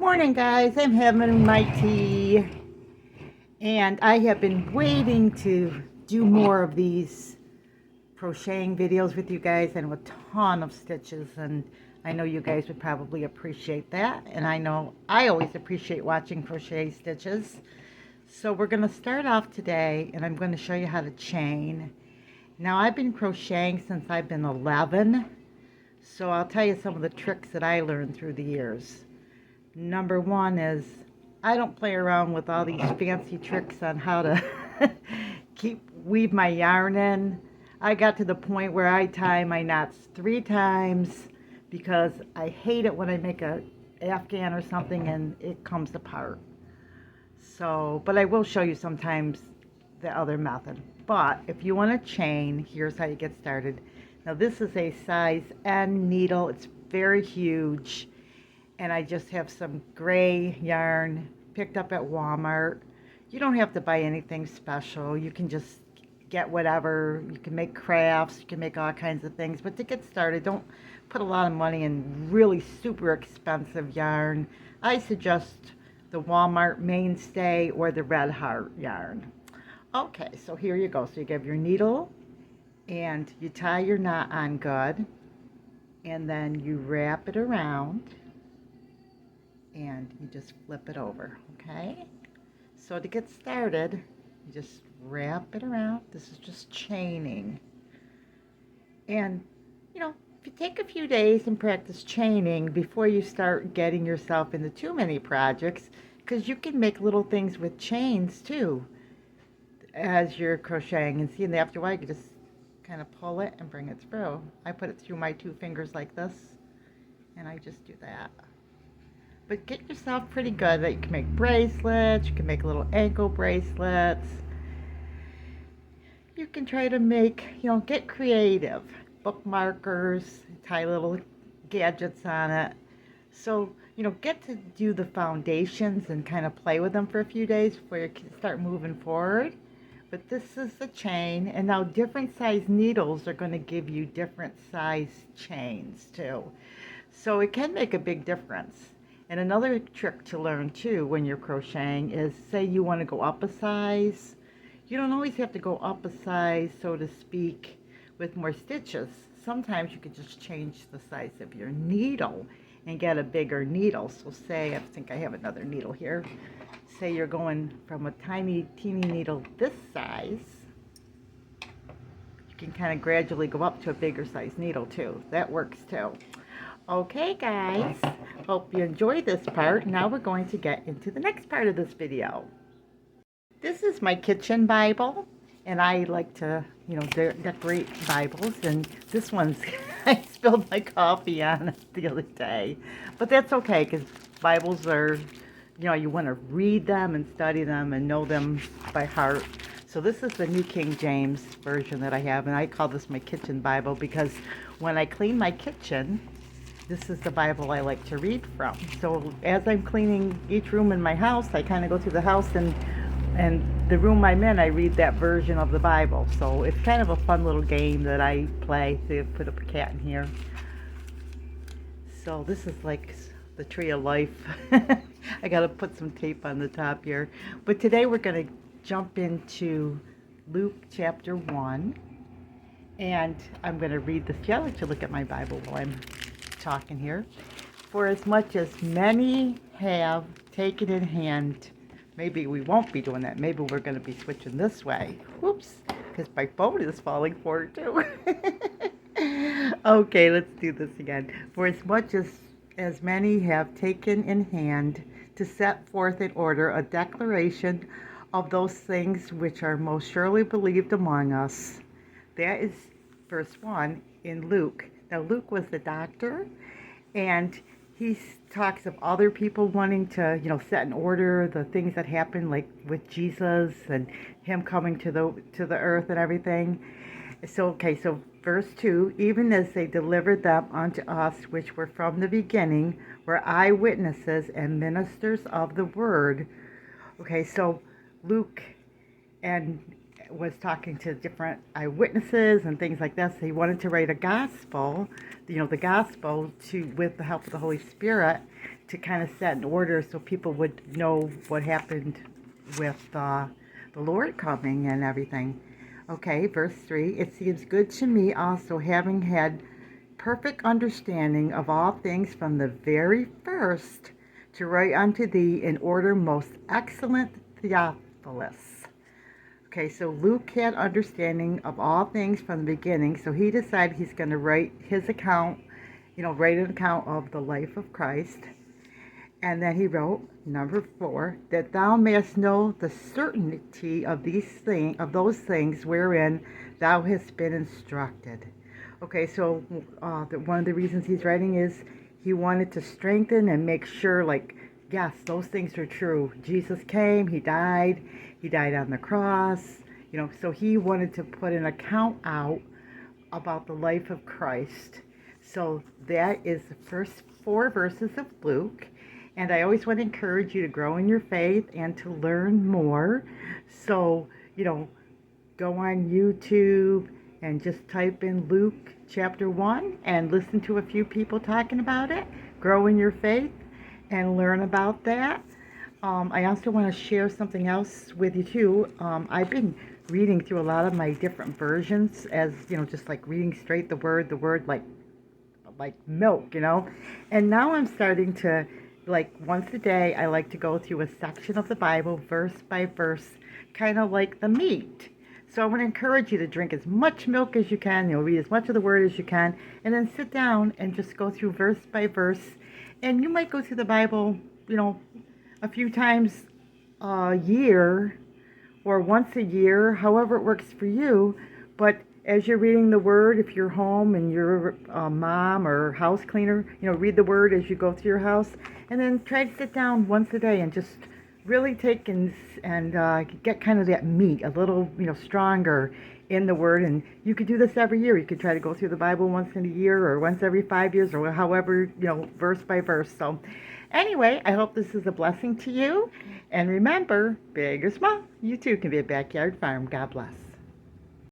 Morning, guys. I'm having my tea, and I have been waiting to do more of these crocheting videos with you guys, and a ton of stitches, and I know you guys would probably appreciate that, and I know I always appreciate watching crochet stitches. So we're going to start off today, and I'm going to show you how to chain. Now, I've been crocheting since I've been 11, so I'll tell you some of the tricks that I learned through the years. Number one is I don't play around with all these fancy tricks on how to weave my yarn in. I got to the point where I tie my knots 3 times because I hate it when I make a afghan or something and it comes apart. So, but I will show you sometimes the other method. But if you want to chain, here's how you get started. Now this is a size N needle. It's very huge. And I just have some gray yarn picked up at Walmart. You don't have to buy anything special. You can just get whatever. You can make crafts. You can make all kinds of things. But to get started, don't put a lot of money in really super expensive yarn. I suggest the Walmart Mainstay or the Red Heart yarn. Okay, so here you go. So you have your needle and you tie your knot on good. And then you wrap it around. And you just flip it over, okay? So to get started, you just wrap it around. This is just chaining. And, you know, if you take a few days and practice chaining before you start getting yourself into too many projects, because you can make little things with chains too as you're crocheting. And see, and after a while, you just kind of pull it and bring it through. I put it through my 2 fingers like this, and I just do that. But get yourself pretty good that you can make bracelets, you can make little ankle bracelets. You can try to make, get creative. Bookmarkers, tie little gadgets on it. So, get to do the foundations and kind of play with them for a few days before you can start moving forward. But this is the chain, and now different size needles are going to give you different size chains too. So it can make a big difference. And another trick to learn too when you're crocheting is, say you want to go up a size. You don't always have to go up a size, so to speak, with more stitches. Sometimes you could just change the size of your needle and get a bigger needle. So say, I think I have another needle here. Say you're going from a tiny, teeny needle this size. You can kind of gradually go up to a bigger size needle too. That works too. Okay, guys, hope you enjoyed this part. Now we're going to get into the next part of this video. This is my kitchen Bible, and I like to, decorate Bibles, and this one's, I spilled my coffee on it the other day, but that's okay, because Bibles are, you want to read them and study them and know them by heart. So this is the New King James version that I have, and I call this my kitchen Bible because when I clean my kitchen, this is the Bible I like to read from. So as I'm cleaning each room in my house, I kind of go through the house and the room I'm in, I read that version of the Bible. So it's kind of a fun little game that I play. So put up a cat in here. So this is like the tree of life. I got to put some tape on the top here. But today we're going to jump into Luke chapter 1. And I'm going to read this. Yeah, I'll let you look at my Bible while I'm talking here. For as much as many have taken in hand, maybe we won't be doing that. Maybe we're going to be switching this way. Whoops, because my phone is falling forward too. Okay, let's do this again. For as much as many have taken in hand to set forth in order a declaration of those things which are most surely believed among us. That is verse 1 in Luke. Now, Luke was the doctor, and he talks of other people wanting to, set in order the things that happened, like with Jesus and him coming to the earth and everything. So verse 2, even as they delivered them unto us, which were from the beginning, were eyewitnesses and ministers of the word. Okay, so Luke was talking to different eyewitnesses and things like that. So he wanted to write a gospel, the gospel with the help of the Holy Spirit to kind of set in order so people would know what happened with the Lord coming and everything. Okay, verse 3, it seems good to me also, having had perfect understanding of all things from the very first, to write unto thee in order, most excellent Theophilus. Okay, so Luke had understanding of all things from the beginning, so he decided he's going to write his account, write an account of the life of Christ. And then he wrote, number 4, that thou mayest know the certainty of those things wherein thou hast been instructed. Okay, so one of the reasons he's writing is he wanted to strengthen and make sure, like, yes, those things are true. Jesus came, he died on the cross, so he wanted to put an account out about the life of Christ. So that is the first 4 verses of Luke. And I always want to encourage you to grow in your faith and to learn more. So, go on YouTube and just type in Luke chapter 1 and listen to a few people talking about it. Grow in your faith and learn about that. I also want to share something else with you too. I've been reading through a lot of my different versions as, just like reading straight the word like milk, And now I'm starting to, like, once a day, I like to go through a section of the Bible, verse by verse, kind of like the meat. So I want to encourage you to drink as much milk as you can, read as much of the Word as you can, and then sit down and just go through verse by verse. And you might go through the Bible, a few times a year or once a year, however it works for you. But as you're reading the Word, if you're home and you're a mom or house cleaner, read the Word as you go through your house. And then try to sit down once a day and just really take and get kind of that meat, a little, stronger in the Word. And you could do this every year. You could try to go through the Bible once in a year or once every 5 years or however, verse by verse. So anyway, I hope this is a blessing to you. And remember, big or small, you too can be a backyard farm. God bless.